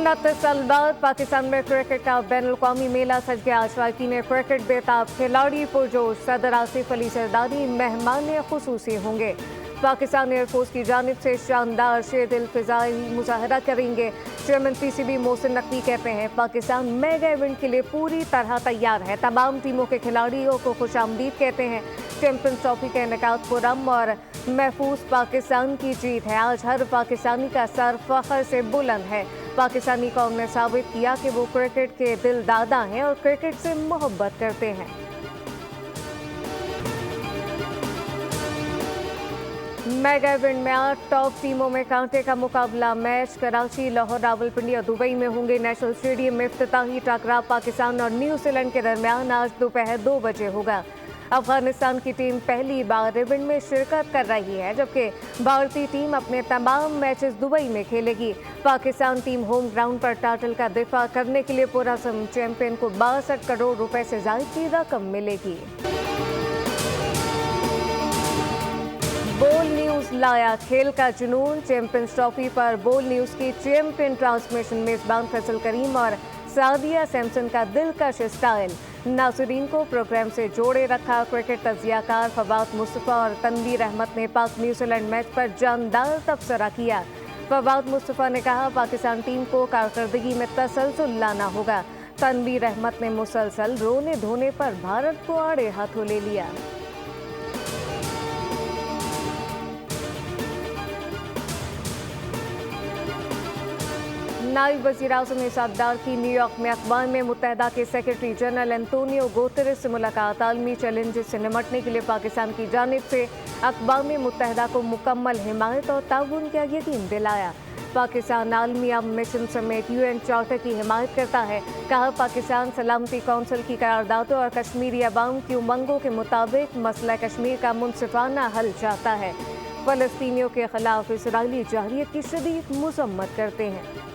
29 साल बाद पाकिस्तान में क्रिकेट का बैनुल-अक़वामी मेला सज गया। शौकीन क्रिकेट बेताब खिलाड़ी पुरजोश, सदर आसिफ अली जरदारी मेहमान खुसूसी होंगे। पाकिस्तान एयरफोर्स की जानिब से शानदार शेर-दिल फिजाई मुजाहरा करेंगे। चेयरमैन पीसीबी मोहसिन नकवी कहते हैं पाकिस्तान मेगा इवेंट के लिए पूरी तरह तैयार है। तमाम टीमों के खिलाड़ियों को खुशामदीद कहते हैं। चैंपियंस ट्रॉफी का इनेकाद पुरअमन और महफूज पाकिस्तान की जीत है। आज हर पाकिस्तानी का सर फख्र से बुलंद है। पाकिस्तानी कौम ने साबित किया कि वो क्रिकेट के दिलदादा हैं और क्रिकेट से मोहब्बत करते हैं। मेगा इवेंट में 8 टॉप टीमों में कांटे का मुकाबला। मैच कराची, लाहौर, रावलपिंडी और दुबई में होंगे। नेशनल स्टेडियम में इफ्तिताही टकराव पाकिस्तान और न्यूजीलैंड के दरमियान आज दोपहर 2 बजे होगा। अफगानिस्तान की टीम पहली बार इवेंट में शिरकत कर रही है, जबकि भारतीय टीम अपने तमाम मैचेस दुबई में खेलेगी। पाकिस्तान टीम होम ग्राउंड पर टाइटल का दिफा करने के लिए पुरअज़्म। चैंपियन को 62 करोड़ रुपए से ज़ायद की रकम मिलेगी। बोल न्यूज़ लाया खेल का जुनून। चैंपियंस ट्रॉफी पर बोल न्यूज़ की चैंपियन ट्रांसमिशन मेज़बान फैसल करीम और सादिया सैमसन का दिलकश स्टाइल नाज़रीन को प्रोग्राम से जोड़े रखा। क्रिकेट तज़ियाकार फवाद मुस्तफ़ा और तनवीर अहमद ने पाक न्यूजीलैंड मैच पर जानदार तबसरा किया। फवाद मुस्तफ़ा ने कहा पाकिस्तान टीम को कारकर्दगी में तसलसल लाना होगा। तनवीर अहमद ने मुसलसल रोने धोने पर भारत को आड़े हाथों ले लिया। नायब वज़ीर-ए-आज़म इसाक़ की न्यूयॉर्क में अक़वाम मुत्तहिदा के सेक्रेटरी जनरल एंटोनियो गुतेरेस से मुलाकात। आलमी चैलेंजेस से निमटने के लिए पाकिस्तान की जानिब से अक़वाम मुत्तहिदा को मुकम्मल हिमायत और ताउन का यकीन दिलाया। पाकिस्तान आलमी अमन मिशन समेत UN चार्टर की हिमायत करता है। कहा पाकिस्तान सलामती कौंसिल की करारदादों और कश्मीरी अवाम की उमंगों के मुताबिक मसला कश्मीर का मुनसिफाना हल चाहता है। फ़लस्तीनियों के खिलाफ इसराइली जारहियत की शदीद मज़म्मत करते हैं।